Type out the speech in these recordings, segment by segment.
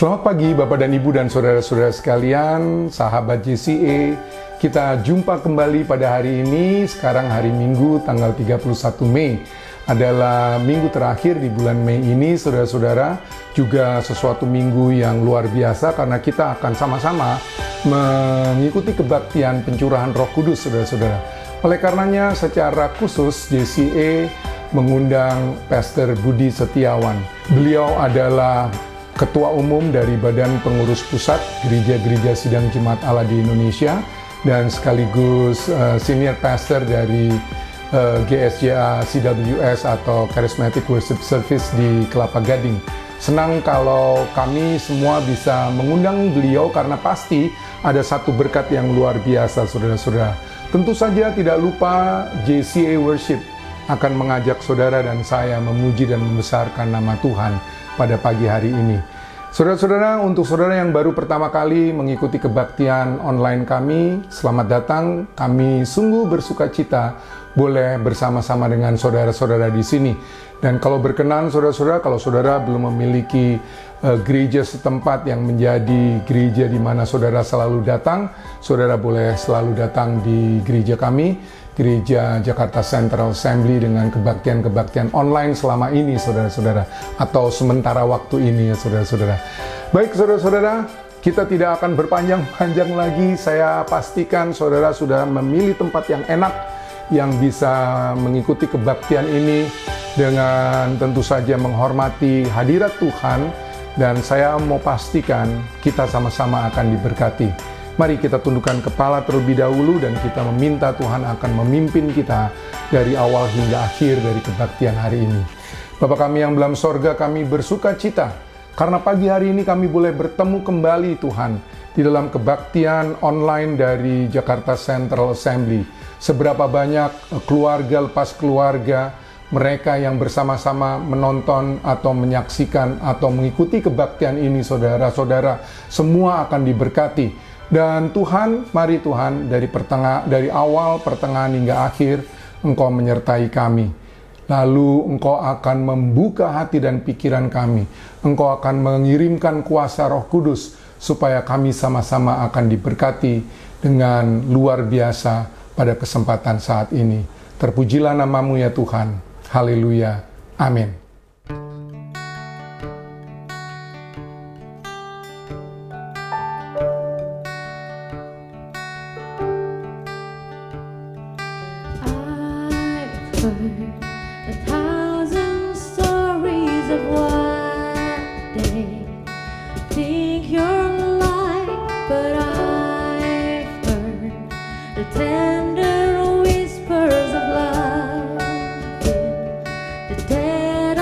Selamat pagi Bapak dan Ibu dan saudara-saudara sekalian, sahabat JCA. Kita jumpa kembali pada hari ini, sekarang hari Minggu tanggal 31 Mei. Adalah minggu terakhir di bulan Mei ini, saudara-saudara. Juga sesuatu minggu yang luar biasa karena kita akan sama-sama mengikuti kebaktian pencurahan Roh Kudus, saudara-saudara. Oleh karenanya, secara khusus JCA mengundang Pastor Budi Setiawan. Beliau adalah Ketua Umum dari Badan Pengurus Pusat Gereja-Gereja Sidang Jemaat Allah di Indonesia dan sekaligus Senior Pastor dari GSJA CWS atau Charismatic Worship Service di Kelapa Gading. Senang kalau kami semua bisa mengundang beliau karena pasti ada satu berkat yang luar biasa, saudara-saudara. Tentu saja tidak lupa JCA Worship akan mengajak saudara dan saya memuji dan membesarkan nama Tuhan pada pagi hari ini. Saudara-saudara, untuk saudara yang baru pertama kali mengikuti kebaktian online kami, selamat datang. Kami sungguh bersuka cita boleh bersama-sama dengan saudara-saudara di sini. Dan kalau berkenan saudara-saudara, kalau saudara belum memiliki gereja setempat yang menjadi gereja di mana saudara selalu datang, saudara boleh selalu datang di gereja kami, Gereja Jakarta Central Assembly, dengan kebaktian-kebaktian online selama ini, saudara-saudara, atau sementara waktu ini, ya saudara-saudara. Baik, saudara-saudara, kita tidak akan berpanjang-panjang lagi. Saya pastikan saudara sudah memilih tempat yang enak, yang bisa mengikuti kebaktian ini dengan tentu saja menghormati hadirat Tuhan, dan saya mau pastikan kita sama-sama akan diberkati. Mari kita tundukkan kepala terlebih dahulu dan kita meminta Tuhan akan memimpin kita dari awal hingga akhir dari kebaktian hari ini. Bapa kami yang dalam sorga, kami bersuka cita karena pagi hari ini kami boleh bertemu kembali Tuhan di dalam kebaktian online dari Jakarta Central Assembly. Seberapa banyak keluarga lepas keluarga, mereka yang bersama-sama menonton atau menyaksikan atau mengikuti kebaktian ini, saudara-saudara, semua akan diberkati. Dan Tuhan, mari Tuhan, dari awal, pertengahan hingga akhir, Engkau menyertai kami. Lalu Engkau akan membuka hati dan pikiran kami. Engkau akan mengirimkan kuasa Roh Kudus, supaya kami sama-sama akan diberkati dengan luar biasa pada kesempatan saat ini. Terpujilah nama-Mu ya Tuhan. Haleluya. Amin. A thousand stories of what they think you're like, but I've heard the tender whispers of love in the dead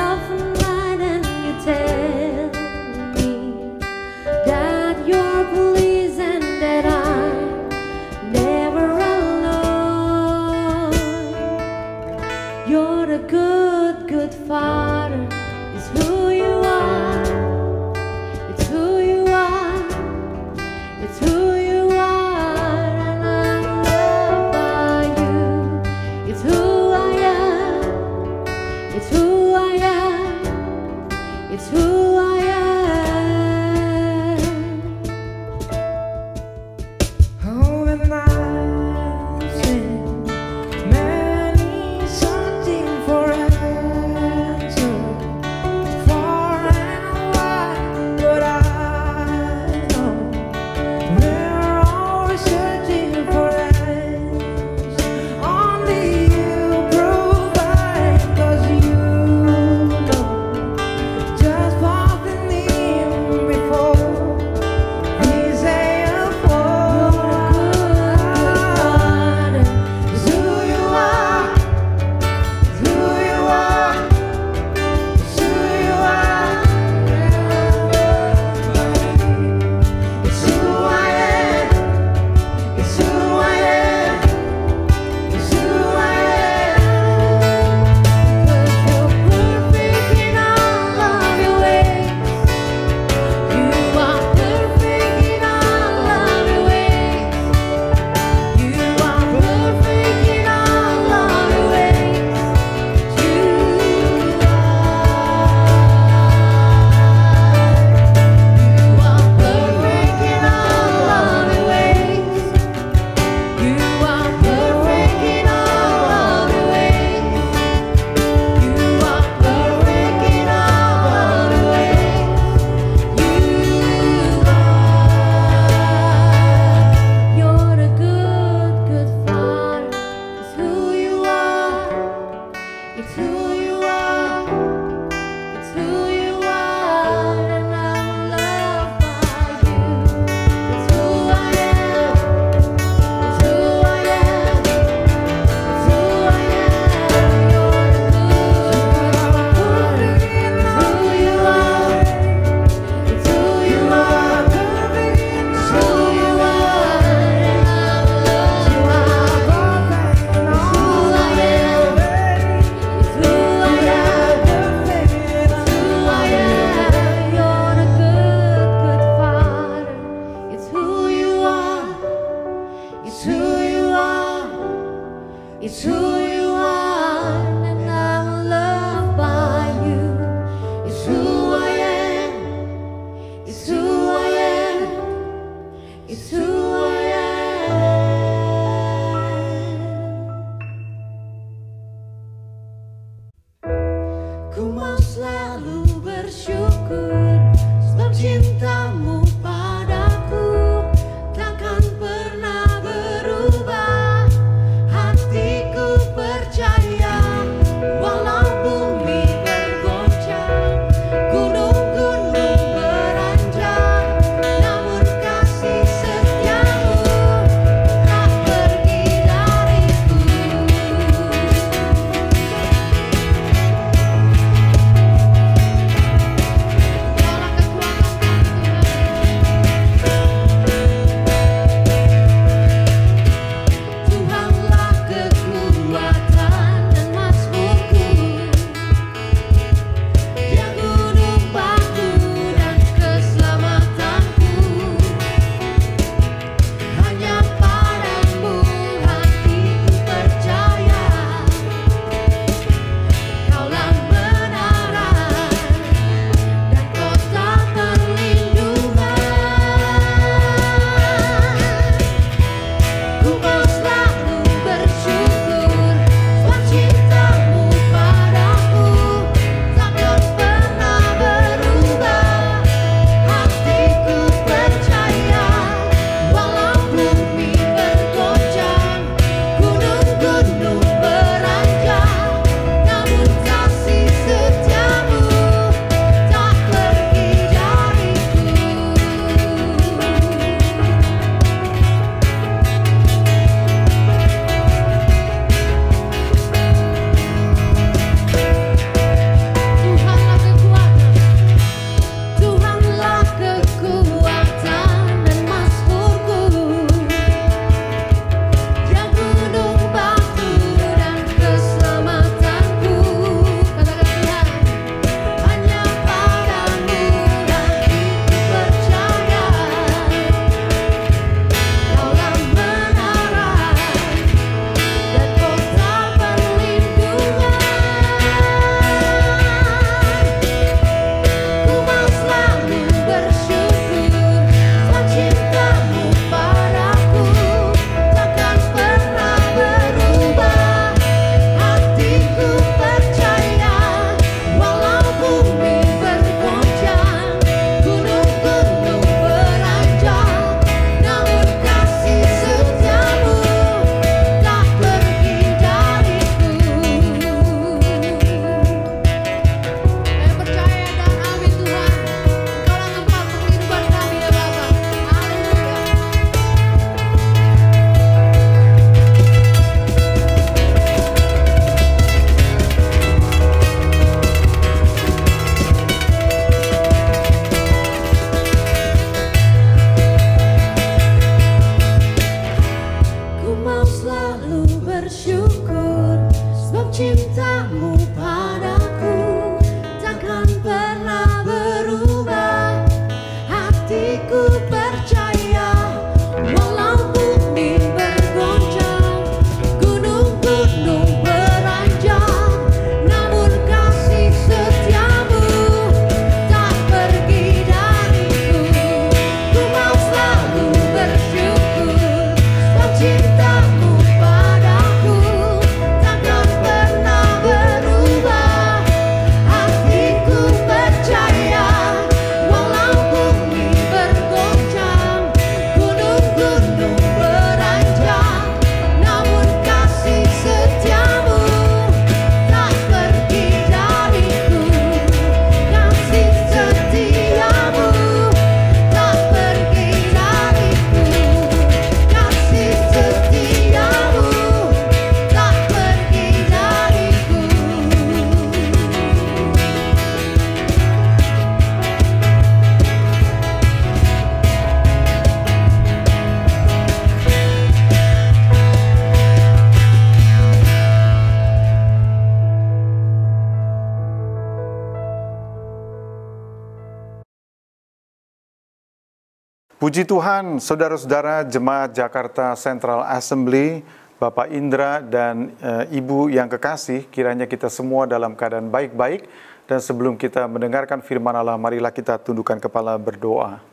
Puji Tuhan, saudara-saudara jemaat Jakarta Central Assembly, Bapak Indra dan Ibu yang kekasih, kiranya kita semua dalam keadaan baik-baik. Dan sebelum kita mendengarkan firman Allah, marilah kita tundukkan kepala berdoa.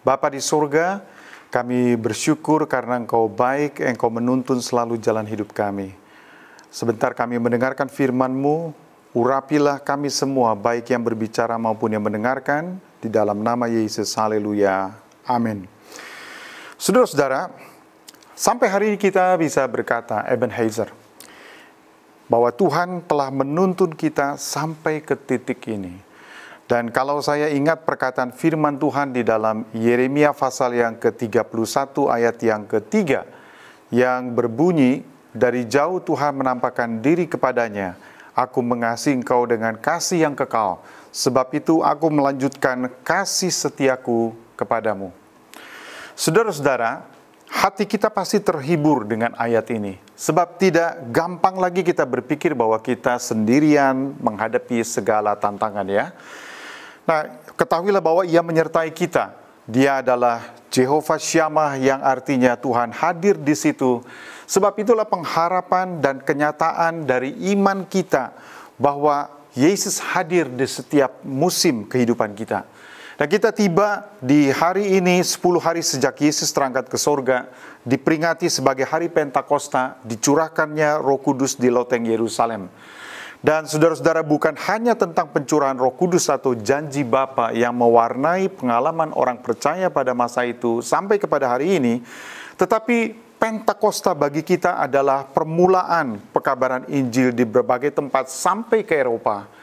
Bapa di surga, kami bersyukur karena Engkau baik, Engkau menuntun selalu jalan hidup kami. Sebentar kami mendengarkan firman-Mu, urapilah kami semua, baik yang berbicara maupun yang mendengarkan, di dalam nama Yesus, haleluya. Amin. Saudara-saudara, sampai hari ini kita bisa berkata, Ebenezer, bahwa Tuhan telah menuntun kita sampai ke titik ini. Dan kalau saya ingat perkataan firman Tuhan di dalam Yeremia pasal yang ke-31 ayat yang ketiga, yang berbunyi, dari jauh Tuhan menampakkan diri kepadanya, aku mengasihi engkau dengan kasih yang kekal, sebab itu aku melanjutkan kasih setiaku kepadamu. Saudara-saudara, hati kita pasti terhibur dengan ayat ini. Sebab tidak gampang lagi kita berpikir bahwa kita sendirian menghadapi segala tantangan ya. Nah, ketahuilah bahwa Ia menyertai kita. Dia adalah Jehovah Shammah yang artinya Tuhan hadir di situ. Sebab itulah pengharapan dan kenyataan dari iman kita bahwa Yesus hadir di setiap musim kehidupan kita. Dan kita tiba di hari ini 10 hari sejak Yesus terangkat ke sorga, diperingati sebagai hari Pentakosta, dicurahkannya Roh Kudus di loteng Yerusalem. Dan saudara-saudara, bukan hanya tentang pencurahan Roh Kudus atau janji Bapa yang mewarnai pengalaman orang percaya pada masa itu sampai kepada hari ini, tetapi Pentakosta bagi kita adalah permulaan pekabaran Injil di berbagai tempat sampai ke Eropa.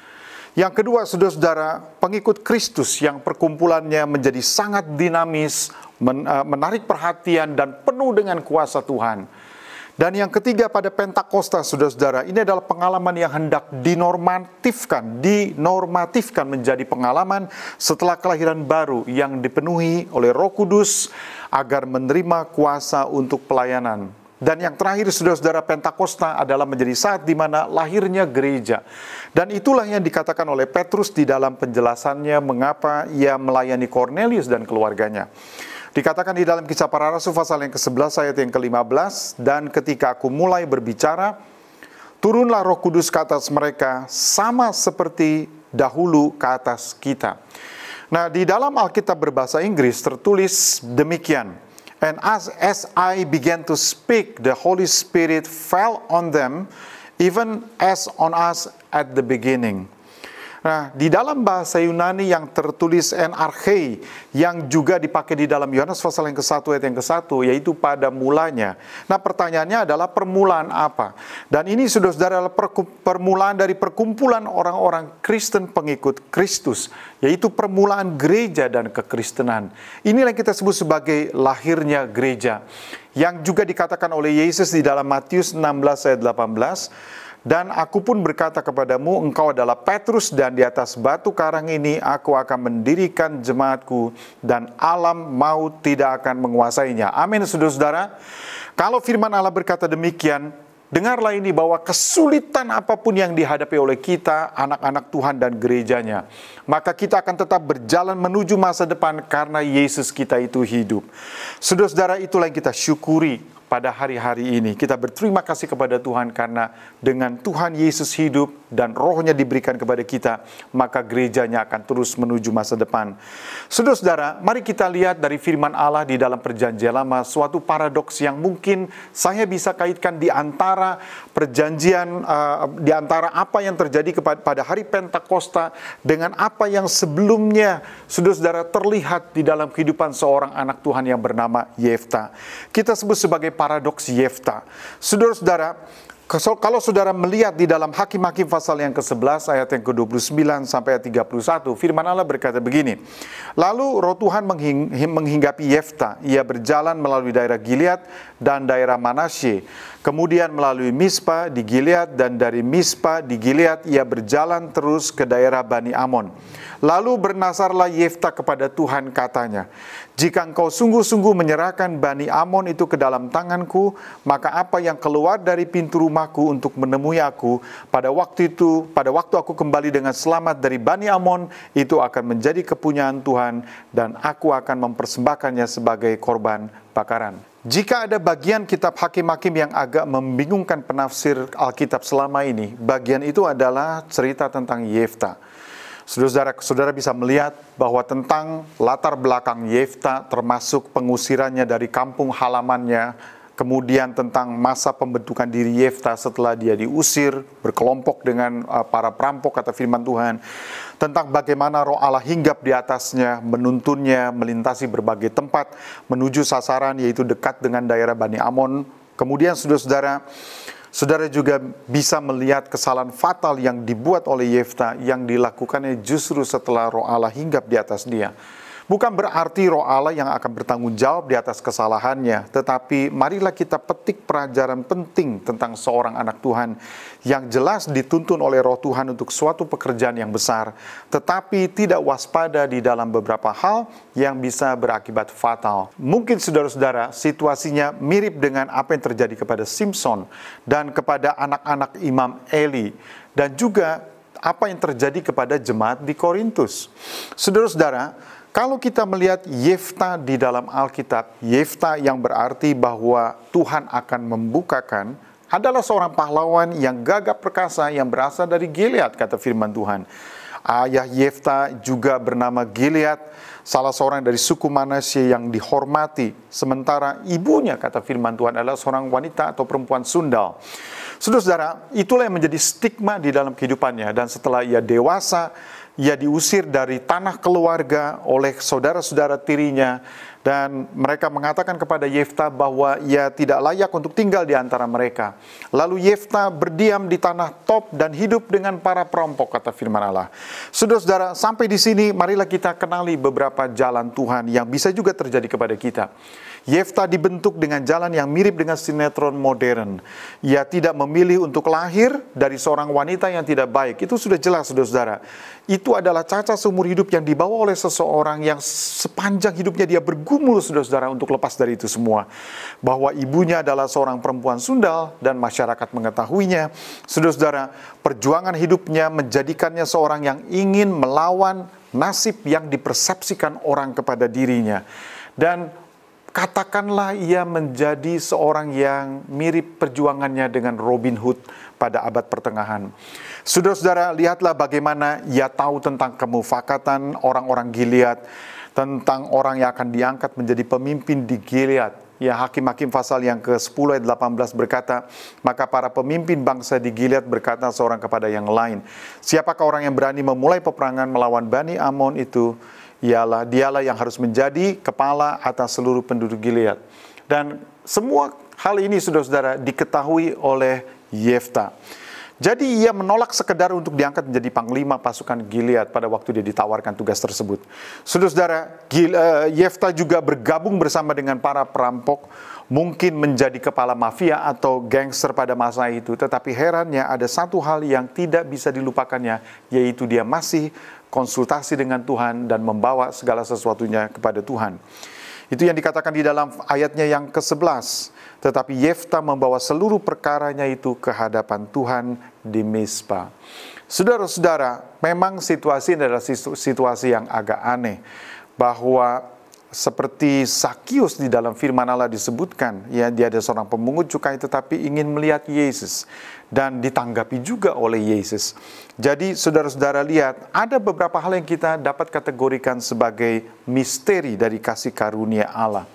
Yang kedua, saudara-saudara, pengikut Kristus yang perkumpulannya menjadi sangat dinamis, menarik perhatian dan penuh dengan kuasa Tuhan. Dan yang ketiga pada Pentakosta, saudara-saudara, ini adalah pengalaman yang hendak dinormatifkan menjadi pengalaman setelah kelahiran baru yang dipenuhi oleh Roh Kudus agar menerima kuasa untuk pelayanan. Dan yang terakhir, saudara-saudara, Pentakosta adalah menjadi saat di mana lahirnya gereja. Dan itulah yang dikatakan oleh Petrus di dalam penjelasannya mengapa ia melayani Cornelius dan keluarganya. Dikatakan di dalam Kisah Para Rasul pasal yang ke-11 ayat yang ke-15, dan ketika aku mulai berbicara, turunlah Roh Kudus ke atas mereka sama seperti dahulu ke atas kita. Nah, di dalam Alkitab berbahasa Inggris tertulis demikian. And as I began to speak, the Holy Spirit fell on them, even as on us at the beginning. Nah, di dalam bahasa Yunani yang tertulis enarchei, yang juga dipakai di dalam Yohanes pasal yang ke-1 ayat yang ke-1, yaitu pada mulanya. Nah, pertanyaannya adalah permulaan apa? Dan ini saudara-saudara adalah permulaan dari perkumpulan orang-orang Kristen pengikut Kristus, yaitu permulaan gereja dan kekristenan. Inilah yang kita sebut sebagai lahirnya gereja, yang juga dikatakan oleh Yesus di dalam Matius 16 ayat 18, dan aku pun berkata kepadamu, engkau adalah Petrus, dan di atas batu karang ini aku akan mendirikan jemaatku, dan alam maut tidak akan menguasainya. Amin, saudara-saudara. Kalau firman Allah berkata demikian, dengarlah ini bahwa kesulitan apapun yang dihadapi oleh kita, anak-anak Tuhan dan gerejanya, maka kita akan tetap berjalan menuju masa depan karena Yesus kita itu hidup. Saudara-saudara, itulah yang kita syukuri pada hari-hari ini. Kita berterima kasih kepada Tuhan karena dengan Tuhan Yesus hidup dan Roh-Nya diberikan kepada kita, maka gerejanya akan terus menuju masa depan. Saudara-saudara, mari kita lihat dari firman Allah di dalam Perjanjian Lama, suatu paradoks yang mungkin saya bisa kaitkan di antara perjanjian, di antara apa yang terjadi pada hari Pentakosta dengan apa yang sebelumnya, saudara-saudara, terlihat di dalam kehidupan seorang anak Tuhan yang bernama Yefta. Kita sebut sebagai paradoks Yefta. Saudara-saudara, kalau saudara melihat di dalam Hakim-Hakim pasal yang ke-11 ayat yang ke-29 sampai ayat 31, firman Allah berkata begini. Lalu roh Tuhan menghinggapi Yefta. Ia berjalan melalui daerah Gilead dan daerah Manasye. Kemudian melalui Mispa di Gilead, dan dari Mispa di Gilead ia berjalan terus ke daerah Bani Amon. Lalu bernasarlah Yefta kepada Tuhan, katanya, jika engkau sungguh-sungguh menyerahkan Bani Amon itu ke dalam tanganku, maka apa yang keluar dari pintu rumah menerimaku untuk menemui aku. Pada waktu aku kembali dengan selamat dari Bani Amon, itu akan menjadi kepunyaan Tuhan dan aku akan mempersembahkannya sebagai korban bakaran. Jika ada bagian kitab Hakim-Hakim yang agak membingungkan penafsir Alkitab selama ini, bagian itu adalah cerita tentang Yefta. Saudara bisa melihat bahwa tentang latar belakang Yefta, termasuk pengusirannya dari kampung halamannya, kemudian tentang masa pembentukan diri Yefta setelah dia diusir, berkelompok dengan para perampok, kata firman Tuhan, tentang bagaimana Roh Allah hinggap di atasnya, menuntunnya melintasi berbagai tempat, menuju sasaran yaitu dekat dengan daerah Bani Amon. Kemudian saudara juga bisa melihat kesalahan fatal yang dibuat oleh Yefta yang dilakukannya justru setelah Roh Allah hinggap di atas dia. Bukan berarti Roh Allah yang akan bertanggung jawab di atas kesalahannya, tetapi marilah kita petik pelajaran penting tentang seorang anak Tuhan yang jelas dituntun oleh Roh Tuhan untuk suatu pekerjaan yang besar, tetapi tidak waspada di dalam beberapa hal yang bisa berakibat fatal. Mungkin saudara-saudara situasinya mirip dengan apa yang terjadi kepada Simpson dan kepada anak-anak Imam Eli, dan juga apa yang terjadi kepada jemaat di Korintus. Saudara-saudara, kalau kita melihat Yefta di dalam Alkitab, Yefta yang berarti bahwa Tuhan akan membukakan, adalah seorang pahlawan yang gagah perkasa yang berasal dari Gilead, kata firman Tuhan. Ayah Yefta juga bernama Gilead, salah seorang dari suku Manasye yang dihormati. Sementara ibunya, kata firman Tuhan, adalah seorang wanita atau perempuan sundal. Saudara-saudara, itulah yang menjadi stigma di dalam kehidupannya. Dan setelah ia dewasa, ia diusir dari tanah keluarga oleh saudara-saudara tirinya, dan mereka mengatakan kepada Yefta bahwa ia tidak layak untuk tinggal di antara mereka. Lalu Yefta berdiam di tanah Tob dan hidup dengan para perampok, kata firman Allah. Saudara-saudara, sampai di sini marilah kita kenali beberapa jalan Tuhan yang bisa juga terjadi kepada kita. Yefta dibentuk dengan jalan yang mirip dengan sinetron modern. Ia tidak memilih untuk lahir dari seorang wanita yang tidak baik. Itu sudah jelas, saudara-saudara. Itu adalah cacat seumur hidup yang dibawa oleh seseorang yang sepanjang hidupnya dia bergumul, saudara-saudara, untuk lepas dari itu semua. Bahwa ibunya adalah seorang perempuan sundal dan masyarakat mengetahuinya. Saudara-saudara, perjuangan hidupnya menjadikannya seorang yang ingin melawan nasib yang dipersepsikan orang kepada dirinya. Dan katakanlah ia menjadi seorang yang mirip perjuangannya dengan Robin Hood pada abad pertengahan. Saudara-saudara, lihatlah bagaimana ia tahu tentang kemufakatan orang-orang Gilead, tentang orang yang akan diangkat menjadi pemimpin di Gilead. Ya, Hakim-Hakim pasal yang ke-10 ayat 18 berkata, maka para pemimpin bangsa di Gilead berkata seorang kepada yang lain, siapakah orang yang berani memulai peperangan melawan Bani Amon itu? Dialah yang harus menjadi kepala atas seluruh penduduk Gilead. Dan semua hal ini, saudara-saudara, diketahui oleh Yefta. Jadi ia menolak sekedar untuk diangkat menjadi panglima pasukan Gilead pada waktu dia ditawarkan tugas tersebut. Saudara-saudara, Yefta juga bergabung bersama dengan para perampok, mungkin menjadi kepala mafia atau gangster pada masa itu. Tetapi herannya ada satu hal yang tidak bisa dilupakannya, yaitu dia masih konsultasi dengan Tuhan dan membawa segala sesuatunya kepada Tuhan. Itu yang dikatakan di dalam ayatnya yang ke-11. Tetapi Yefta membawa seluruh perkaranya itu ke hadapan Tuhan di Mizpah. Saudara-saudara, memang situasi ini adalah situasi yang agak aneh. Bahwa seperti Sakius di dalam firman Allah disebutkan, ya, dia ada seorang pemungut cukai tetapi ingin melihat Yesus dan ditanggapi juga oleh Yesus. Jadi saudara-saudara lihat, ada beberapa hal yang kita dapat kategorikan sebagai misteri dari kasih karunia Allah.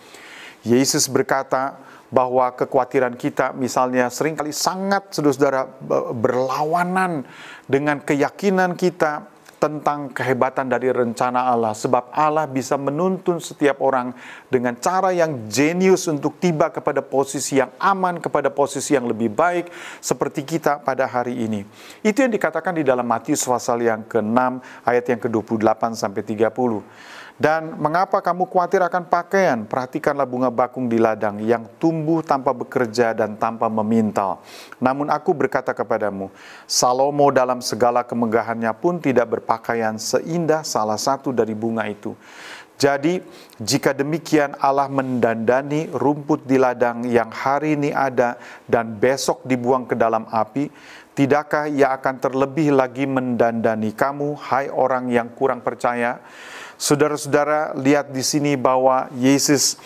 Yesus berkata bahwa kekhawatiran kita misalnya seringkali sangat, saudara-saudara, berlawanan dengan keyakinan kita tentang kehebatan dari rencana Allah. Sebab Allah bisa menuntun setiap orang dengan cara yang jenius untuk tiba kepada posisi yang aman, kepada posisi yang lebih baik, seperti kita pada hari ini. Itu yang dikatakan di dalam Matius pasal yang ke-6, ayat yang ke-28-30. Dan mengapa kamu khawatir akan pakaian? Perhatikanlah bunga bakung di ladang yang tumbuh tanpa bekerja dan tanpa memintal. Namun aku berkata kepadamu, Salomo dalam segala kemegahannya pun tidak berpakaian seindah salah satu dari bunga itu. Jadi, jika demikian Allah mendandani rumput di ladang yang hari ini ada dan besok dibuang ke dalam api, tidakkah Ia akan terlebih lagi mendandani kamu, hai orang yang kurang percaya? Saudara-saudara, lihat di sini bahwa Yesus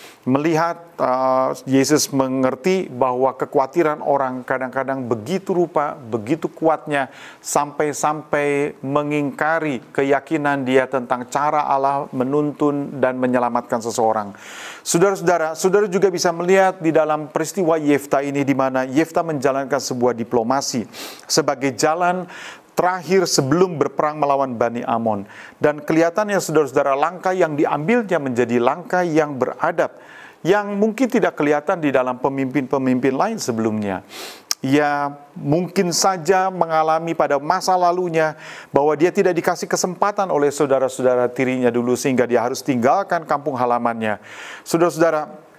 Yesus mengerti bahwa kekhawatiran orang kadang-kadang begitu rupa, begitu kuatnya, sampai-sampai mengingkari keyakinan dia tentang cara Allah menuntun dan menyelamatkan seseorang. Saudara-saudara, saudara juga bisa melihat di dalam peristiwa Yefta ini, di mana Yefta menjalankan sebuah diplomasi sebagai jalan terakhir sebelum berperang melawan Bani Amon. Dan kelihatannya saudara-saudara, langkah yang diambilnya menjadi langkah yang beradab, yang mungkin tidak kelihatan di dalam pemimpin-pemimpin lain sebelumnya. Ia mungkin saja mengalami pada masa lalunya bahwa dia tidak dikasih kesempatan oleh saudara-saudara tirinya dulu, sehingga dia harus tinggalkan kampung halamannya. Saudara-saudara,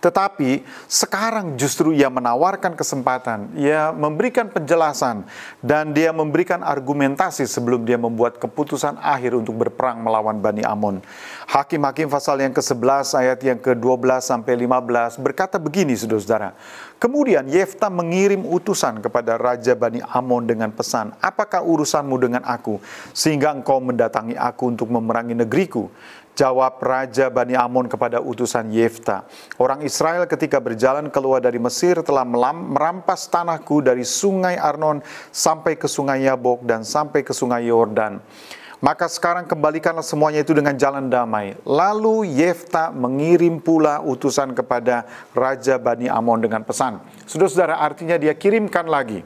tetapi sekarang justru ia menawarkan kesempatan, ia memberikan penjelasan, dan dia memberikan argumentasi sebelum dia membuat keputusan akhir untuk berperang melawan Bani Amon. Hakim-Hakim pasal yang ke-11 ayat yang ke-12 sampai 15 berkata begini, saudara-saudara. Kemudian Yefta mengirim utusan kepada Raja Bani Amon dengan pesan, apakah urusanmu dengan aku, sehingga engkau mendatangi aku untuk memerangi negeriku? Jawab Raja Bani Amon kepada utusan Yefta, orang Israel ketika berjalan keluar dari Mesir telah merampas tanahku dari sungai Arnon sampai ke sungai Yabok dan sampai ke sungai Yordan. Maka sekarang kembalikanlah semuanya itu dengan jalan damai. Lalu Yefta mengirim pula utusan kepada Raja Bani Amon dengan pesan. Saudara-saudara, artinya dia kirimkan lagi.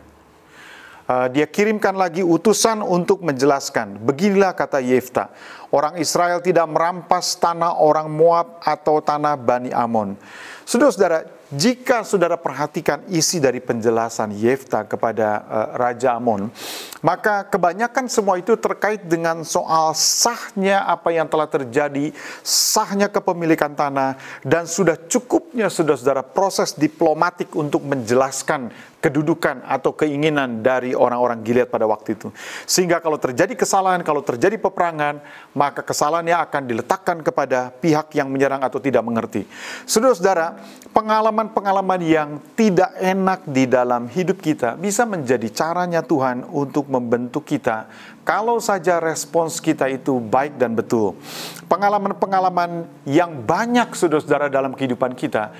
Dia kirimkan lagi utusan untuk menjelaskan. Beginilah kata Yefta, orang Israel tidak merampas tanah orang Moab atau tanah Bani Amon. Saudara-saudara, jika saudara perhatikan isi dari penjelasan Yefta kepada Raja Amon, maka kebanyakan semua itu terkait dengan soal sahnya apa yang telah terjadi, sahnya kepemilikan tanah, dan sudah cukupnya saudara-saudara proses diplomatik untuk menjelaskan kedudukan atau keinginan dari orang-orang Gilead pada waktu itu. Sehingga kalau terjadi kesalahan, kalau terjadi peperangan, maka kesalahannya akan diletakkan kepada pihak yang menyerang atau tidak mengerti. Saudara-saudara, pengalaman-pengalaman yang tidak enak di dalam hidup kita bisa menjadi caranya Tuhan untuk membentuk kita, kalau saja respons kita itu baik dan betul. Pengalaman-pengalaman yang banyak saudara-saudara dalam kehidupan kita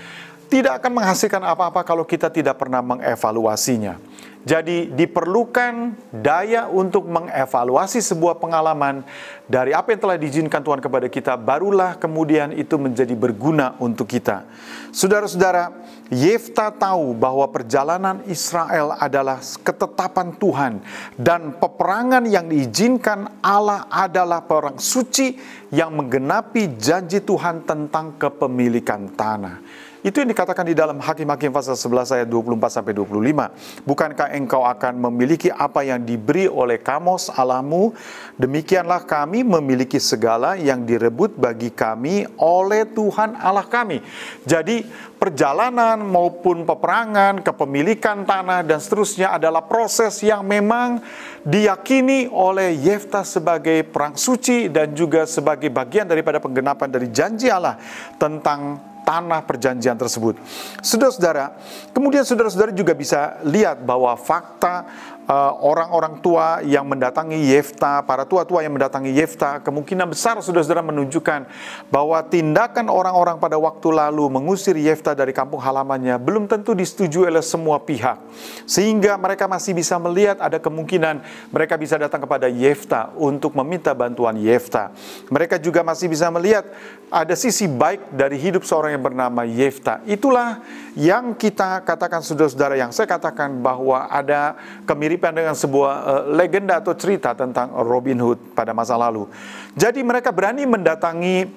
tidak akan menghasilkan apa-apa kalau kita tidak pernah mengevaluasinya. Jadi diperlukan daya untuk mengevaluasi sebuah pengalaman dari apa yang telah diizinkan Tuhan kepada kita, barulah kemudian itu menjadi berguna untuk kita. Saudara-saudara, Yefta tahu bahwa perjalanan Israel adalah ketetapan Tuhan, dan peperangan yang diizinkan Allah adalah perang suci yang menggenapi janji Tuhan tentang kepemilikan tanah. Itu yang dikatakan di dalam Hakim-Hakim pasal 11 ayat 24-25. Bukankah engkau akan memiliki apa yang diberi oleh Kamos Allahmu? Demikianlah kami memiliki segala yang direbut bagi kami oleh Tuhan Allah kami. Jadi perjalanan maupun peperangan, kepemilikan tanah dan seterusnya adalah proses yang memang diyakini oleh Yefta sebagai perang suci dan juga sebagai bagian daripada penggenapan dari janji Allah tentang tanah perjanjian tersebut. Saudara-saudara, kemudian saudara-saudara juga bisa lihat bahwa fakta orang-orang tua yang mendatangi Yefta, para tua-tua yang mendatangi Yefta, kemungkinan besar saudara-saudara menunjukkan bahwa tindakan orang-orang pada waktu lalu mengusir Yefta dari kampung halamannya belum tentu disetujui oleh semua pihak. Sehingga mereka masih bisa melihat ada kemungkinan mereka bisa datang kepada Yefta untuk meminta bantuan Yefta. Mereka juga masih bisa melihat ada sisi baik dari hidup seorang yang bernama Yefta. Itulah yang kita katakan saudara-saudara, yang saya katakan bahwa ada kemiripan dengan sebuah legenda atau cerita tentang Robin Hood pada masa lalu. Jadi mereka berani mendatangi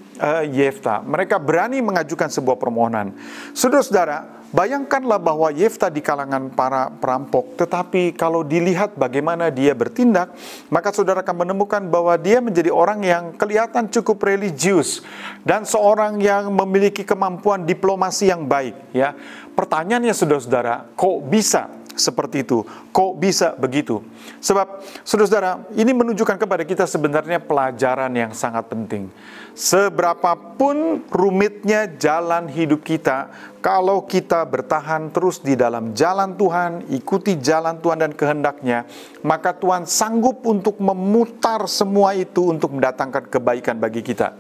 Yefta, mereka berani mengajukan sebuah permohonan. Saudara-saudara, bayangkanlah bahwa Yefta di kalangan para perampok, tetapi kalau dilihat bagaimana dia bertindak, maka saudara akan menemukan bahwa dia menjadi orang yang kelihatan cukup religius dan seorang yang memiliki kemampuan diplomasi yang baik. Ya, pertanyaannya saudara-saudara, kok bisa seperti itu? Kok bisa begitu? Sebab, saudara-saudara, ini menunjukkan kepada kita sebenarnya pelajaran yang sangat penting. Seberapapun rumitnya jalan hidup kita, kalau kita bertahan terus di dalam jalan Tuhan, ikuti jalan Tuhan dan kehendaknya, maka Tuhan sanggup untuk memutar semua itu untuk mendatangkan kebaikan bagi kita.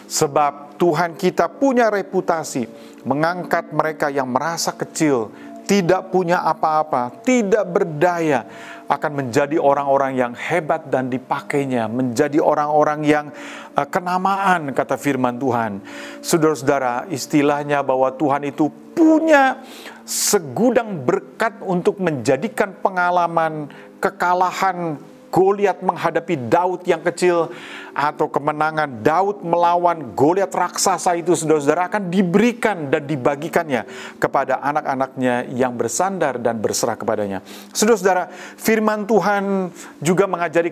Sebab Tuhan kita punya reputasi mengangkat mereka yang merasa kecil, tidak punya apa-apa, tidak berdaya, akan menjadi orang-orang yang hebat dan dipakainya, menjadi orang-orang yang kenamaan, kata firman Tuhan. Saudara-saudara, istilahnya bahwa Tuhan itu punya segudang berkat untuk menjadikan pengalaman kekalahan Goliat menghadapi Daud yang kecil, atau kemenangan Daud melawan Goliat raksasa itu, saudara-saudara, akan diberikan dan dibagikannya kepada anak-anaknya yang bersandar dan berserah kepadanya. Saudara-saudara, firman Tuhan juga mengajari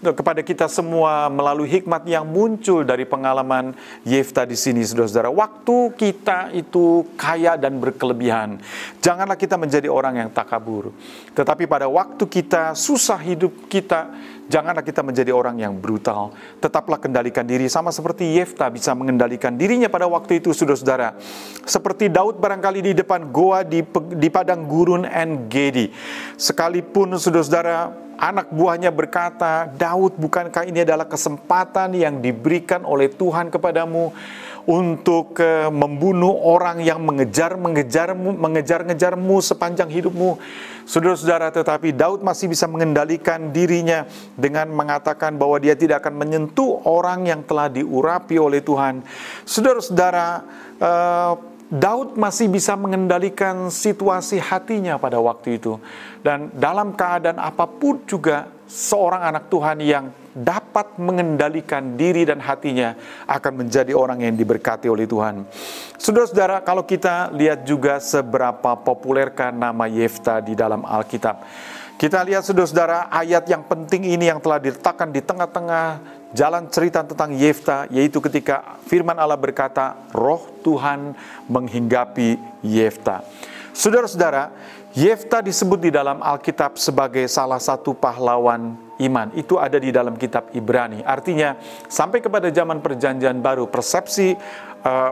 kepada kita semua melalui hikmat yang muncul dari pengalaman Yefta di sini, saudara-saudara. Waktu kita itu kaya dan berkelebihan, janganlah kita menjadi orang yang takabur. Tetapi pada waktu kita susah hidup kita, janganlah kita menjadi orang yang brutal. Tetaplah kendalikan diri, sama seperti Yefta bisa mengendalikan dirinya pada waktu itu, saudara-saudara. Seperti Daud barangkali di depan goa di padang gurun En-Gedi. Sekalipun, saudara-saudara, anak buahnya berkata, "Daud, bukankah ini adalah kesempatan yang diberikan oleh Tuhan kepadamu untuk membunuh orang yang mengejar-ngejarmu sepanjang hidupmu?" Saudara-saudara, tetapi Daud masih bisa mengendalikan dirinya dengan mengatakan bahwa dia tidak akan menyentuh orang yang telah diurapi oleh Tuhan. Saudara-saudara, Daud masih bisa mengendalikan situasi hatinya pada waktu itu. Dan dalam keadaan apapun juga, seorang anak Tuhan yang dapat mengendalikan diri dan hatinya akan menjadi orang yang diberkati oleh Tuhan. Saudara-saudara, kalau kita lihat juga seberapa populerkah nama Yefta di dalam Alkitab. Kita lihat, saudara-saudara, ayat yang penting ini yang telah diletakkan di tengah-tengah jalan cerita tentang Yefta, yaitu ketika firman Allah berkata, Roh Tuhan menghinggapi Yefta. Saudara-saudara, Yefta disebut di dalam Alkitab sebagai salah satu pahlawan iman. Itu ada di dalam kitab Ibrani. Artinya, sampai kepada zaman Perjanjian Baru, persepsi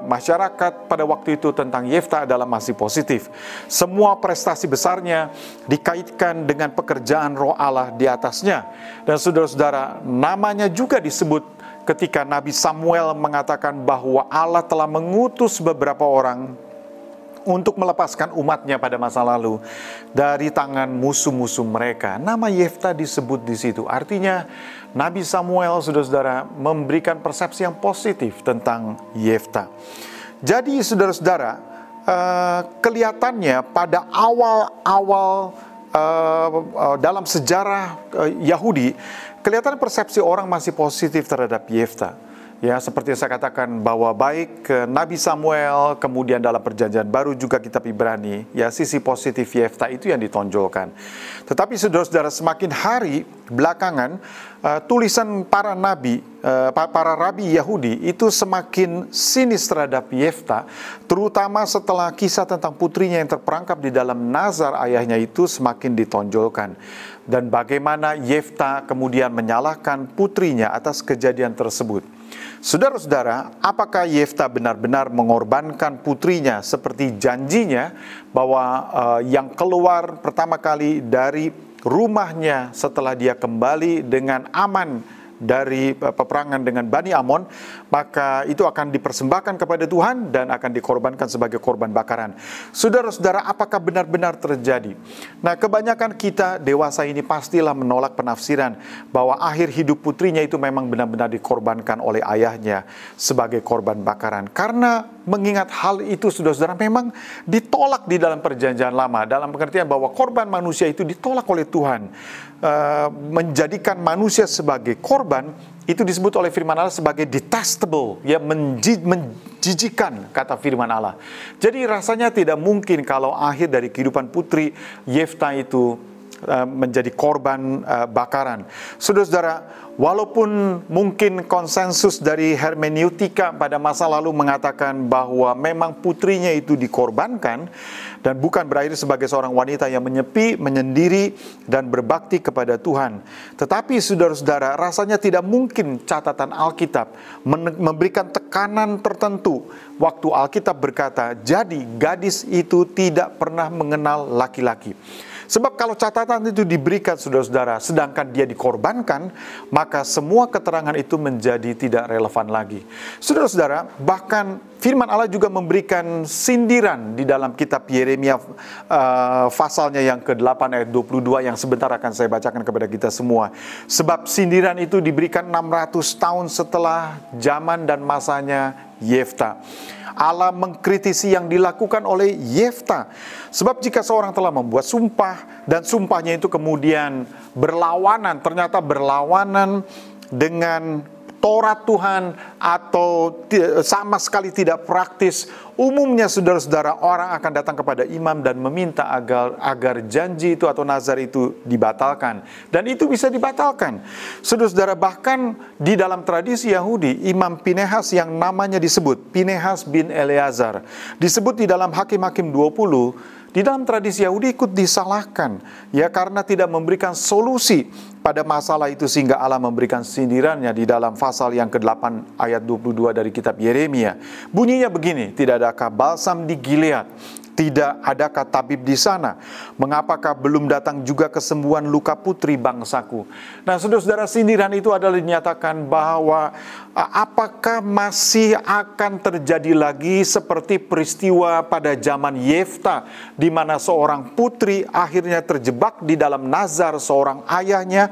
masyarakat pada waktu itu tentang Yefta adalah masih positif. Semua prestasi besarnya dikaitkan dengan pekerjaan Roh Allah di atasnya. Dan saudara-saudara, namanya juga disebut ketika Nabi Samuel mengatakan bahwa Allah telah mengutus beberapa orang untuk melepaskan umatnya pada masa lalu dari tangan musuh-musuh mereka. Nama Yefta disebut di situ. Artinya Nabi Samuel, saudara-saudara, memberikan persepsi yang positif tentang Yefta. Jadi saudara-saudara, kelihatannya pada awal-awal dalam sejarah Yahudi, kelihatan persepsi orang masih positif terhadap Yefta. Ya, seperti saya katakan bahwa baik Nabi Samuel, kemudian dalam Perjanjian Baru juga kitab Ibrani, ya, sisi positif Yefta itu yang ditonjolkan. Tetapi saudara-saudara, semakin hari belakangan tulisan para nabi, para rabi Yahudi itu semakin sinis terhadap Yefta, terutama setelah kisah tentang putrinya yang terperangkap di dalam nazar ayahnya itu semakin ditonjolkan. Dan bagaimana Yefta kemudian menyalahkan putrinya atas kejadian tersebut. Saudara-saudara, apakah Yefta benar-benar mengorbankan putrinya seperti janjinya bahwa yang keluar pertama kali dari rumahnya setelah dia kembali dengan aman dari peperangan dengan Bani Amon, maka itu akan dipersembahkan kepada Tuhan dan akan dikorbankan sebagai korban bakaran. Saudara-saudara, apakah benar-benar terjadi? Nah, kebanyakan kita dewasa ini pastilah menolak penafsiran bahwa akhir hidup putrinya itu memang benar-benar dikorbankan oleh ayahnya sebagai korban bakaran. Karena mengingat hal itu, saudara-saudara, memang ditolak di dalam Perjanjian Lama, dalam pengertian bahwa korban manusia itu ditolak oleh Tuhan. Menjadikan manusia sebagai korban itu disebut oleh firman Allah sebagai detestable, ya, menjijikan, kata firman Allah. Jadi rasanya tidak mungkin kalau akhir dari kehidupan putri Yefta itu menjadi korban bakaran. Saudara-saudara, walaupun mungkin konsensus dari hermeneutika pada masa lalu mengatakan bahwa memang putrinya itu dikorbankan dan bukan berakhir sebagai seorang wanita yang menyepi, menyendiri, dan berbakti kepada Tuhan. Tetapi saudara-saudara, rasanya tidak mungkin catatan Alkitab memberikan tekanan tertentu waktu Alkitab berkata, jadi gadis itu tidak pernah mengenal laki-laki. Sebab kalau catatan itu diberikan saudara-saudara, sedangkan dia dikorbankan, maka semua keterangan itu menjadi tidak relevan lagi. Saudara-saudara, bahkan firman Allah juga memberikan sindiran di dalam kitab Yeremia pasalnya yang ke-8 ayat 22 yang sebentar akan saya bacakan kepada kita semua. Sebab sindiran itu diberikan 600 tahun setelah zaman dan masanya Yefta. Allah mengkritisi yang dilakukan oleh Yefta. Sebab jika seorang telah membuat sumpah dan sumpahnya itu kemudian berlawanan, ternyata berlawanan dengan Taurat Tuhan atau sama sekali tidak praktis, umumnya saudara-saudara orang akan datang kepada imam dan meminta agar janji itu atau nazar itu dibatalkan. Dan itu bisa dibatalkan. Saudara-saudara, bahkan di dalam tradisi Yahudi, Imam Pinehas yang namanya disebut Pinehas bin Eleazar, disebut di dalam Hakim-Hakim 20, di dalam tradisi Yahudi ikut disalahkan ya karena tidak memberikan solusi pada masalah itu, sehingga Allah memberikan sindirannya di dalam pasal yang ke-8 ayat 22 dari kitab Yeremia. Bunyinya begini, tidak adakah balsam di Gilead? Tidak adakah tabib di sana? Mengapakah belum datang juga kesembuhan luka putri bangsaku? Nah, saudara-saudara, sindiran itu adalah dinyatakan bahwa apakah masih akan terjadi lagi seperti peristiwa pada zaman Yefta, di mana seorang putri akhirnya terjebak di dalam nazar seorang ayahnya,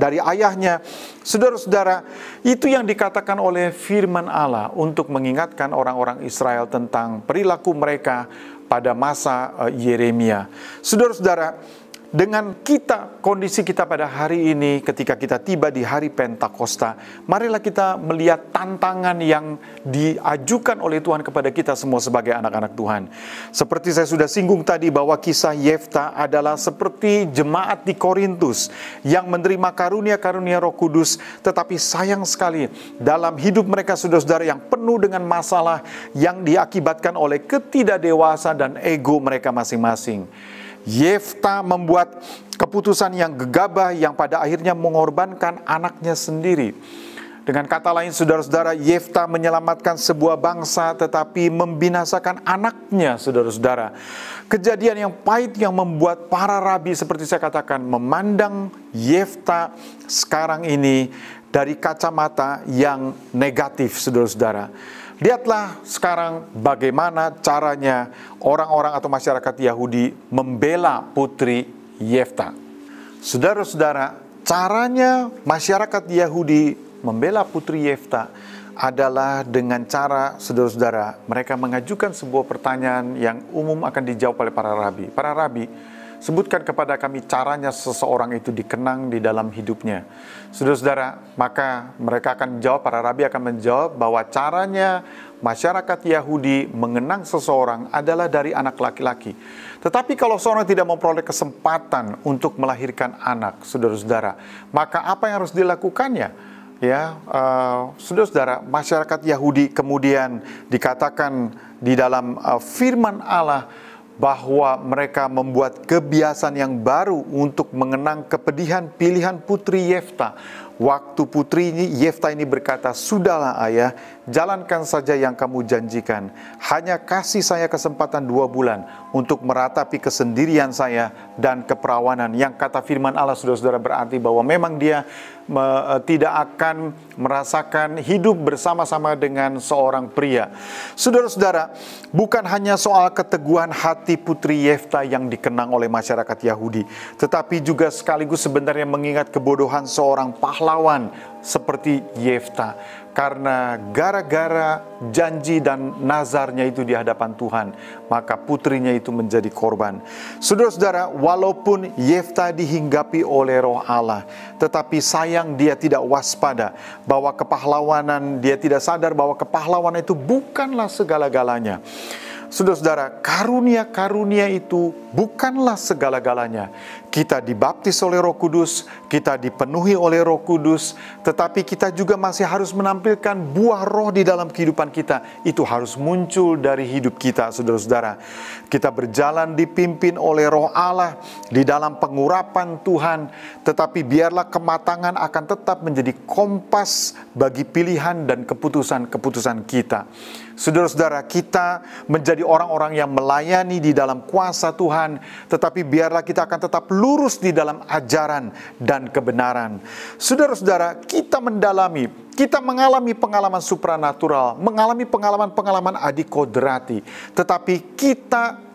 dari ayahnya. Saudara-saudara, itu yang dikatakan oleh firman Allah untuk mengingatkan orang-orang Israel tentang perilaku mereka pada masa Yeremia. Saudara-saudara, dengan kondisi kita pada hari ini, ketika kita tiba di hari Pentakosta, marilah kita melihat tantangan yang diajukan oleh Tuhan kepada kita semua sebagai anak-anak Tuhan. Seperti saya sudah singgung tadi bahwa kisah Yefta adalah seperti jemaat di Korintus yang menerima karunia-karunia Roh Kudus, tetapi sayang sekali dalam hidup mereka, saudara-saudara, yang penuh dengan masalah yang diakibatkan oleh ketidakdewasaan dan ego mereka masing-masing. Yefta membuat keputusan yang gegabah yang pada akhirnya mengorbankan anaknya sendiri. Dengan kata lain, saudara-saudara, Yefta menyelamatkan sebuah bangsa tetapi membinasakan anaknya, saudara-saudara. Kejadian yang pahit yang membuat para rabi, seperti saya katakan, memandang Yefta sekarang ini dari kacamata yang negatif, saudara-saudara. Lihatlah sekarang bagaimana caranya orang-orang atau masyarakat Yahudi membela putri Yefta. Saudara-saudara, caranya masyarakat Yahudi membela putri Yefta adalah dengan cara, saudara-saudara, mereka mengajukan sebuah pertanyaan yang umum akan dijawab oleh para rabi. Para rabi, sebutkan kepada kami caranya seseorang itu dikenang di dalam hidupnya. Saudara-saudara, maka mereka akan menjawab, para rabi akan menjawab bahwa caranya masyarakat Yahudi mengenang seseorang adalah dari anak laki-laki. Tetapi kalau seorang tidak memperoleh kesempatan untuk melahirkan anak, saudara-saudara, maka apa yang harus dilakukannya? Ya, saudara-saudara, masyarakat Yahudi kemudian dikatakan di dalam firman Allah bahwa mereka membuat kebiasaan yang baru untuk mengenang kepedihan pilihan putri Yefta. Waktu putri Yefta ini berkata, "Sudahlah ayah, jalankan saja yang kamu janjikan. Hanya kasih saya kesempatan 2 bulan untuk meratapi kesendirian saya dan keperawanan." Yang kata firman Allah, saudara-saudara, berarti bahwa memang dia tidak akan merasakan hidup bersama-sama dengan seorang pria. Saudara-saudara, bukan hanya soal keteguhan hati putri Yefta yang dikenang oleh masyarakat Yahudi, tetapi juga sekaligus sebenarnya mengingat kebodohan seorang pahlawan seperti Yefta. karena gara-gara janji dan nazarnya itu di hadapan Tuhan, maka putrinya itu menjadi korban. Saudara-saudara, walaupun Yefta dihinggapi oleh Roh Allah, tetapi sayang dia tidak waspada bahwa kepahlawanan, dia tidak sadar bahwa kepahlawanan itu bukanlah segala-galanya. Saudara-saudara, karunia-karunia itu bukanlah segala-galanya. Kita dibaptis oleh Roh Kudus, kita dipenuhi oleh Roh Kudus, tetapi kita juga masih harus menampilkan buah roh di dalam kehidupan kita. Itu harus muncul dari hidup kita, saudara-saudara. Kita berjalan dipimpin oleh Roh Allah di dalam pengurapan Tuhan, tetapi biarlah kematangan akan tetap menjadi kompas bagi pilihan dan keputusan-keputusan kita. Saudara-saudara, kita menjadi orang-orang yang melayani di dalam kuasa Tuhan, tetapi biarlah kita akan tetap lurus di dalam ajaran dan kebenaran. Saudara-saudara, kita mengalami pengalaman supranatural, mengalami pengalaman-pengalaman adikodrati, tetapi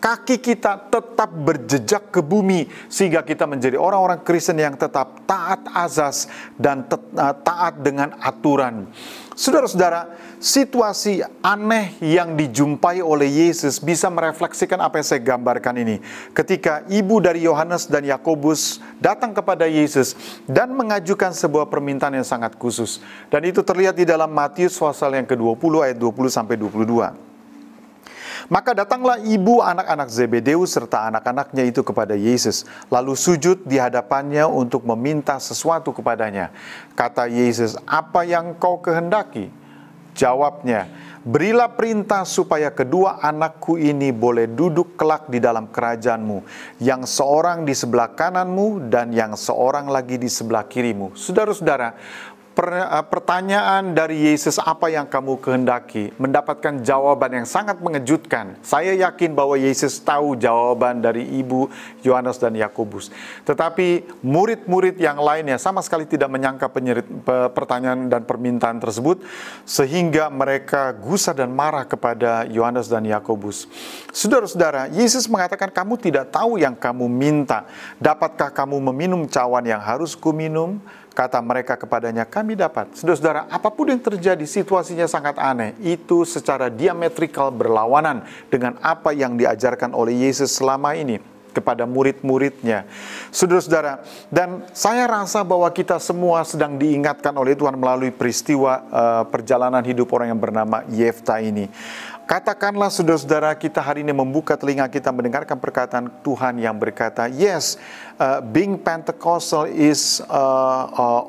kaki kita tetap berjejak ke bumi, sehingga kita menjadi orang-orang Kristen yang tetap taat azas dan taat dengan aturan. Saudara-saudara, situasi aneh yang dijumpai oleh Yesus bisa merefleksikan apa yang saya gambarkan ini. Ketika ibu dari Yohanes dan Yakobus datang kepada Yesus dan mengajukan sebuah permintaan yang sangat khusus. Dan itu terlihat di dalam Matius pasal yang ke-20 ayat 20-22. Maka datanglah ibu anak-anak Zebedeus serta anak-anaknya itu kepada Yesus, lalu sujud di hadapannya untuk meminta sesuatu kepadanya. Kata Yesus, "Apa yang kau kehendaki?" Jawabnya, "Berilah perintah supaya kedua anakku ini boleh duduk kelak di dalam kerajaanmu, yang seorang di sebelah kananmu dan yang seorang lagi di sebelah kirimu." Saudara-saudara, pertanyaan dari Yesus, "Apa yang kamu kehendaki?" mendapatkan jawaban yang sangat mengejutkan. Saya yakin bahwa Yesus tahu jawaban dari ibu Yohanes dan Yakobus. Tetapi murid-murid yang lainnya sama sekali tidak menyangka pertanyaan dan permintaan tersebut, sehingga mereka gusar dan marah kepada Yohanes dan Yakobus. Saudara-saudara, Yesus mengatakan, "Kamu tidak tahu yang kamu minta. Dapatkah kamu meminum cawan yang harus kuminum?" Kata mereka kepadanya, "Kami dapat." Saudara-saudara, apapun yang terjadi, situasinya sangat aneh. Itu secara diametrikal berlawanan dengan apa yang diajarkan oleh Yesus selama ini kepada murid-muridnya. Saudara-saudara, dan saya rasa bahwa kita semua sedang diingatkan oleh Tuhan melalui peristiwa perjalanan hidup orang yang bernama Yefta ini. Katakanlah saudara-saudara, kita hari ini membuka telinga kita mendengarkan perkataan Tuhan yang berkata, yes, being Pentecostal is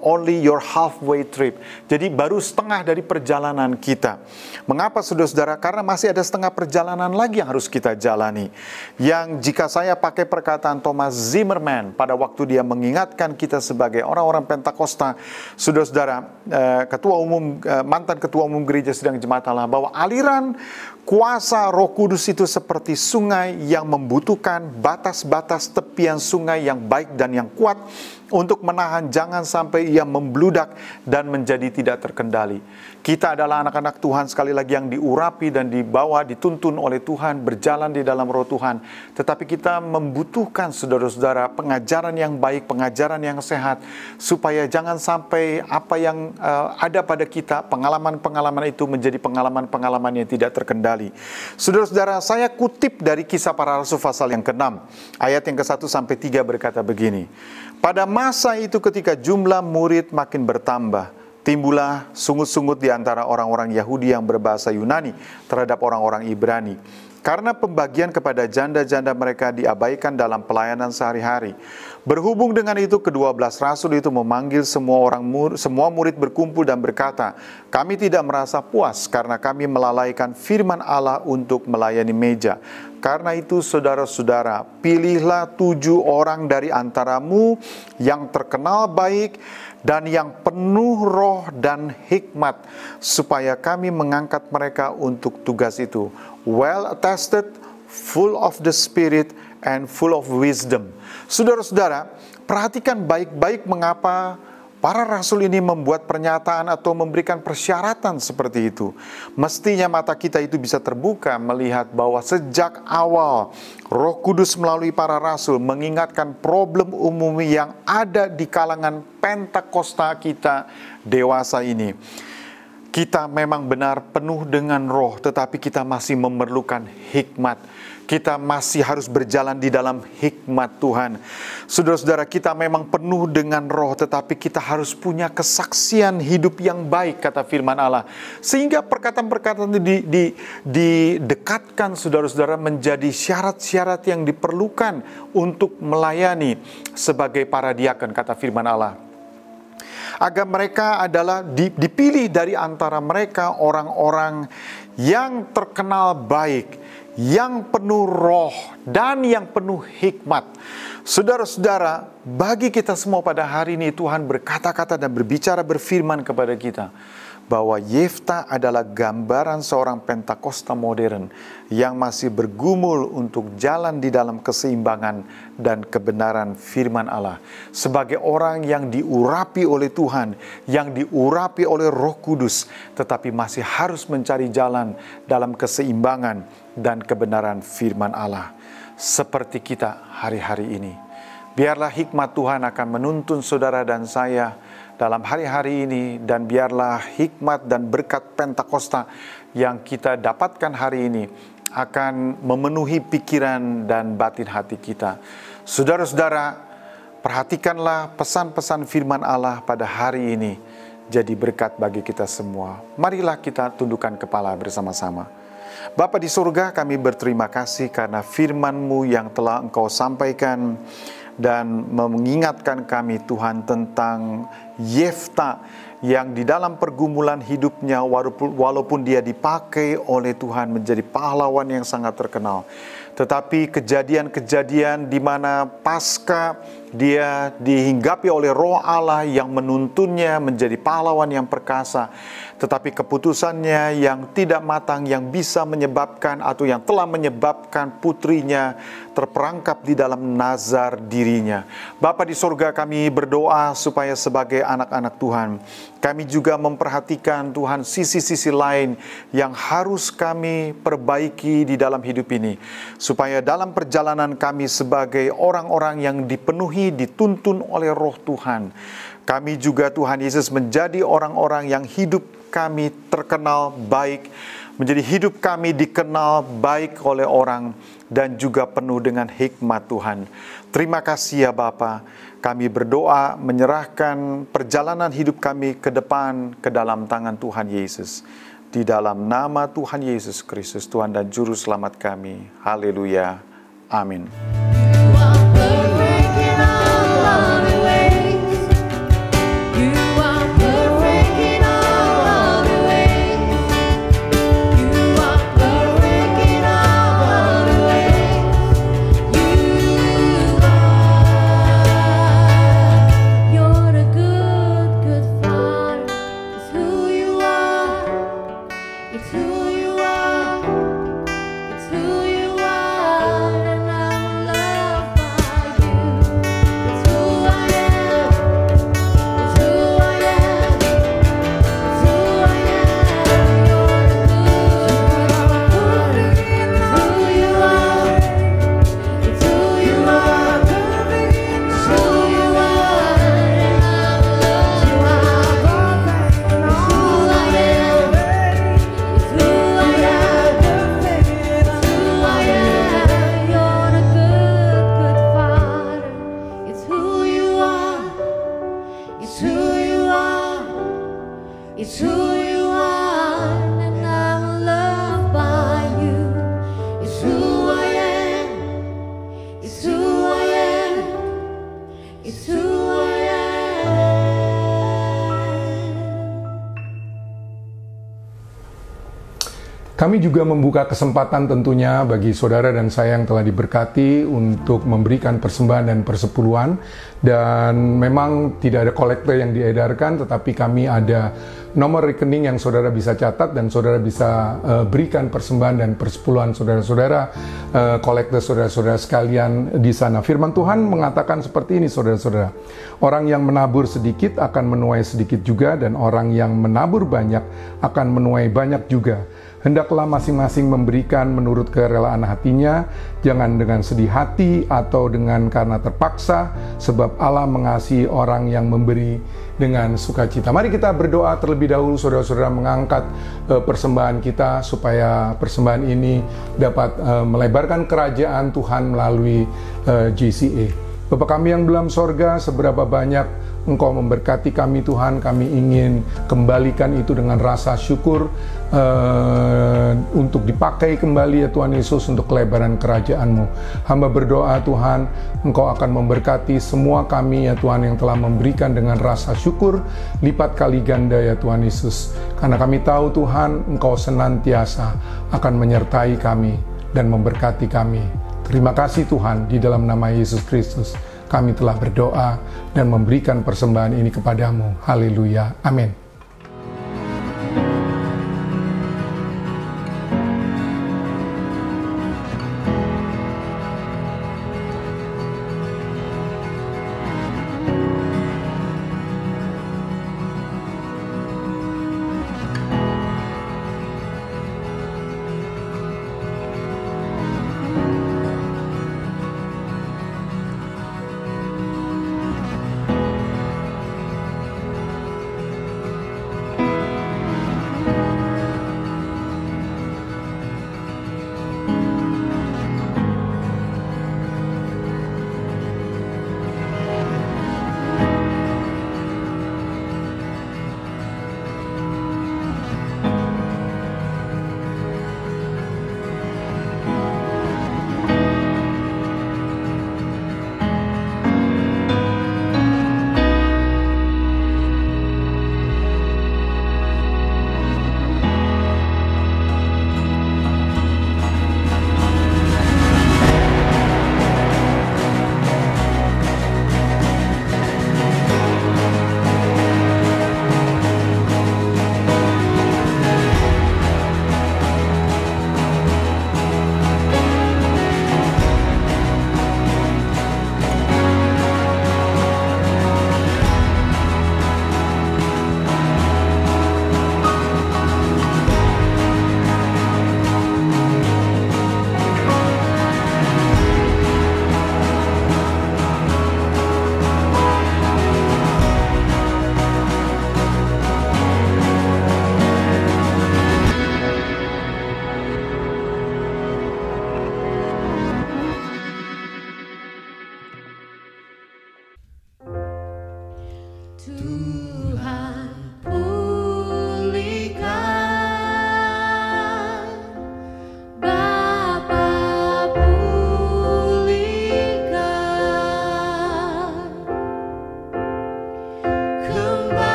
only your halfway trip. Jadi baru setengah dari perjalanan kita. Mengapa saudara-saudara? Karena masih ada setengah perjalanan lagi yang harus kita jalani. Yang jika saya pakai perkataan Thomas Zimmerman pada waktu dia mengingatkan kita sebagai orang-orang Pentakosta, saudara-saudara, mantan ketua umum gereja Sidang Jemaat Allah, bahwa aliran kuasa Roh Kudus itu seperti sungai yang membutuhkan batas-batas tepian sungai yang baik dan yang kuat untuk menahan jangan sampai ia membludak dan menjadi tidak terkendali. Kita adalah anak-anak Tuhan sekali lagi yang diurapi dan dibawa, dituntun oleh Tuhan, berjalan di dalam roh Tuhan. Tetapi kita membutuhkan saudara-saudara pengajaran yang baik, pengajaran yang sehat, supaya jangan sampai apa yang ada pada kita, pengalaman-pengalaman itu menjadi pengalaman-pengalaman yang tidak terkendali. Saudara-saudara, saya kutip dari Kisah Para Rasul pasal yang ke-6, ayat yang ke-1 sampai 3 berkata begini. Pada masa itu ketika jumlah murid makin bertambah, timbullah sungut-sungut di antara orang-orang Yahudi yang berbahasa Yunani terhadap orang-orang Ibrani. Karena pembagian kepada janda-janda mereka diabaikan dalam pelayanan sehari-hari. Berhubung dengan itu, ke-12 rasul itu memanggil semua murid berkumpul dan berkata, "Kami tidak merasa puas karena kami melalaikan firman Allah untuk melayani meja. Karena itu, saudara-saudara, pilihlah 7 orang dari antaramu yang terkenal baik dan yang penuh roh dan hikmat, supaya kami mengangkat mereka untuk tugas itu. Well attested, full of the Spirit, and full of wisdom." Saudara-saudara, perhatikan baik-baik mengapa para rasul ini membuat pernyataan atau memberikan persyaratan seperti itu. Mestinya mata kita itu bisa terbuka melihat bahwa sejak awal Roh Kudus melalui para rasul mengingatkan problem umum yang ada di kalangan Pentakosta kita dewasa ini. Kita memang benar penuh dengan roh, tetapi kita masih memerlukan hikmat. Kita masih harus berjalan di dalam hikmat Tuhan. Saudara-saudara, kita memang penuh dengan roh, tetapi kita harus punya kesaksian hidup yang baik, kata firman Allah. Sehingga perkataan-perkataan didekatkan, saudara-saudara, menjadi syarat-syarat yang diperlukan untuk melayani sebagai para diakon, kata firman Allah. Agar mereka adalah dipilih dari antara mereka orang-orang yang terkenal baik, yang penuh roh, dan yang penuh hikmat. Saudara-saudara, bagi kita semua pada hari ini Tuhan berkata-kata dan berbicara, berfirman kepada kita bahwa Yefta adalah gambaran seorang Pentakosta modern yang masih bergumul untuk jalan di dalam keseimbangan dan kebenaran firman Allah. Sebagai orang yang diurapi oleh Tuhan, yang diurapi oleh Roh Kudus, tetapi masih harus mencari jalan dalam keseimbangan dan kebenaran firman Allah. Seperti kita hari-hari ini. Biarlah hikmat Tuhan akan menuntun saudara dan saya dalam hari-hari ini, dan biarlah hikmat dan berkat Pentakosta yang kita dapatkan hari ini akan memenuhi pikiran dan batin hati kita. Saudara-saudara, perhatikanlah pesan-pesan firman Allah pada hari ini jadi berkat bagi kita semua. Marilah kita tundukkan kepala bersama-sama. Bapa di surga, kami berterima kasih karena firman-Mu yang telah Engkau sampaikan dan mengingatkan kami Tuhan tentang Yefta yang di dalam pergumulan hidupnya, walaupun dia dipakai oleh Tuhan menjadi pahlawan yang sangat terkenal, tetapi kejadian-kejadian di mana pasca dia dihinggapi oleh Roh Allah yang menuntunnya menjadi pahlawan yang perkasa, tetapi keputusannya yang tidak matang yang bisa menyebabkan atau yang telah menyebabkan putrinya terperangkap di dalam nazar dirinya. Bapa di surga, kami berdoa supaya sebagai anak-anak Tuhan, kami juga memperhatikan Tuhan sisi-sisi lain yang harus kami perbaiki di dalam hidup ini, supaya dalam perjalanan kami sebagai orang-orang yang dipenuhi, dituntun oleh Roh Tuhan, kami juga Tuhan Yesus menjadi orang-orang yang hidup kami terkenal baik, menjadi hidup kami dikenal baik oleh orang, dan juga penuh dengan hikmat Tuhan. Terima kasih ya Bapa. Kami berdoa menyerahkan perjalanan hidup kami ke depan ke dalam tangan Tuhan Yesus. Di dalam nama Tuhan Yesus Kristus, Tuhan dan Juru Selamat kami. Haleluya. Amin. It's who you are, and I'm loved by you. It's who I am. It's who I am. It's who I am. Kami juga membuka kesempatan tentunya bagi saudara dan saya yang telah diberkati untuk memberikan persembahan dan persepuluhan. Dan memang tidak ada kolektor yang diedarkan, tetapi kami ada nomor rekening yang saudara bisa catat dan saudara bisa berikan persembahan dan persepuluhan saudara-saudara, kolektor saudara-saudara sekalian di sana. Firman Tuhan mengatakan seperti ini, saudara-saudara. Orang yang menabur sedikit akan menuai sedikit juga, dan orang yang menabur banyak akan menuai banyak juga. Hendaklah masing-masing memberikan menurut kerelaan hatinya, jangan dengan sedih hati atau dengan karena terpaksa, sebab Allah mengasihi orang yang memberi dengan sukacita. Mari kita berdoa terlebih dahulu, saudara-saudara, mengangkat persembahan kita supaya persembahan ini dapat melebarkan kerajaan Tuhan melalui JCA. Bapa kami yang dalam sorga, seberapa banyak Engkau memberkati kami Tuhan, kami ingin kembalikan itu dengan rasa syukur untuk dipakai kembali ya Tuhan Yesus untuk kelebaran kerajaan-Mu. Hamba berdoa Tuhan, Engkau akan memberkati semua kami ya Tuhan yang telah memberikan dengan rasa syukur lipat kali ganda ya Tuhan Yesus. Karena kami tahu Tuhan, Engkau senantiasa akan menyertai kami dan memberkati kami. Terima kasih Tuhan, di dalam nama Yesus Kristus kami telah berdoa dan memberikan persembahan ini kepadamu. Haleluya. Amin.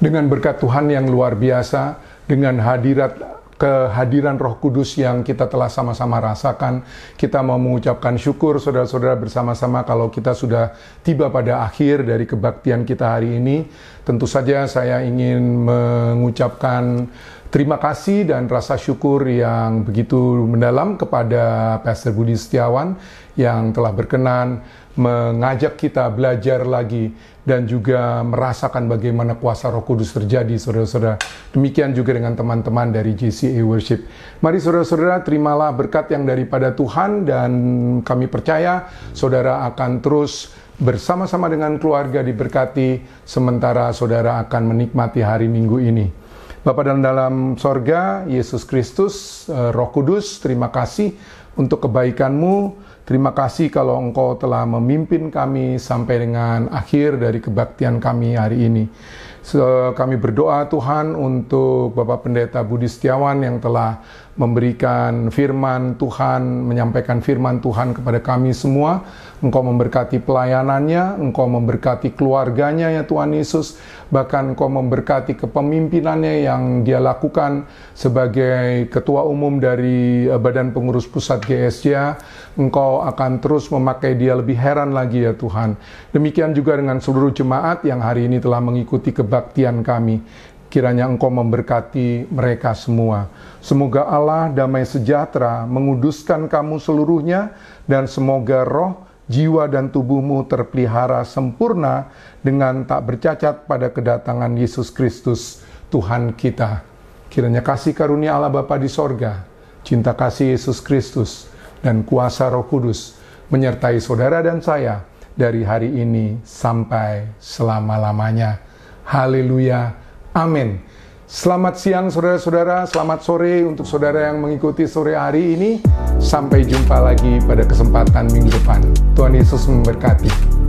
dengan berkat Tuhan yang luar biasa, dengan kehadiran Roh Kudus yang kita telah sama-sama rasakan, kita mau mengucapkan syukur saudara-saudara bersama-sama kalau kita sudah tiba pada akhir dari kebaktian kita hari ini. Tentu saja saya ingin mengucapkan terima kasih dan rasa syukur yang begitu mendalam kepada Pastor Budi Setiawan yang telah berkenan mengajak kita belajar lagi dan juga merasakan bagaimana kuasa Roh Kudus terjadi, saudara-saudara. Demikian juga dengan teman-teman dari JCA Worship. Mari saudara-saudara, terimalah berkat yang daripada Tuhan, dan kami percaya saudara akan terus bersama-sama dengan keluarga diberkati, sementara saudara akan menikmati hari Minggu ini. Bapa dalam sorga, Yesus Kristus, Roh Kudus, terima kasih untuk kebaikan-Mu. Terima kasih kalau Engkau telah memimpin kami sampai dengan akhir dari kebaktian kami hari ini. Kami berdoa Tuhan untuk Bapak Pendeta Budi Setiawan yang telah memberikan firman Tuhan, menyampaikan firman Tuhan kepada kami semua. Engkau memberkati pelayanannya, Engkau memberkati keluarganya ya Tuhan Yesus, bahkan Engkau memberkati kepemimpinannya yang dia lakukan sebagai Ketua Umum dari Badan Pengurus Pusat GSJ. Engkau akan terus memakai dia lebih heran lagi ya Tuhan. Demikian juga dengan seluruh jemaat yang hari ini telah mengikuti kebaktian kami. Kiranya Engkau memberkati mereka semua. Semoga Allah damai sejahtera menguduskan kamu seluruhnya, dan semoga roh, jiwa dan tubuhmu terpelihara sempurna dengan tak bercacat pada kedatangan Yesus Kristus Tuhan kita. Kiranya kasih karunia Allah Bapa di sorga, cinta kasih Yesus Kristus, dan kuasa Roh Kudus menyertai saudara dan saya dari hari ini sampai selama-lamanya. Haleluya. Amin. Selamat siang saudara-saudara, selamat sore untuk saudara yang mengikuti sore hari ini. Sampai jumpa lagi pada kesempatan minggu depan. Tuhan Yesus memberkati.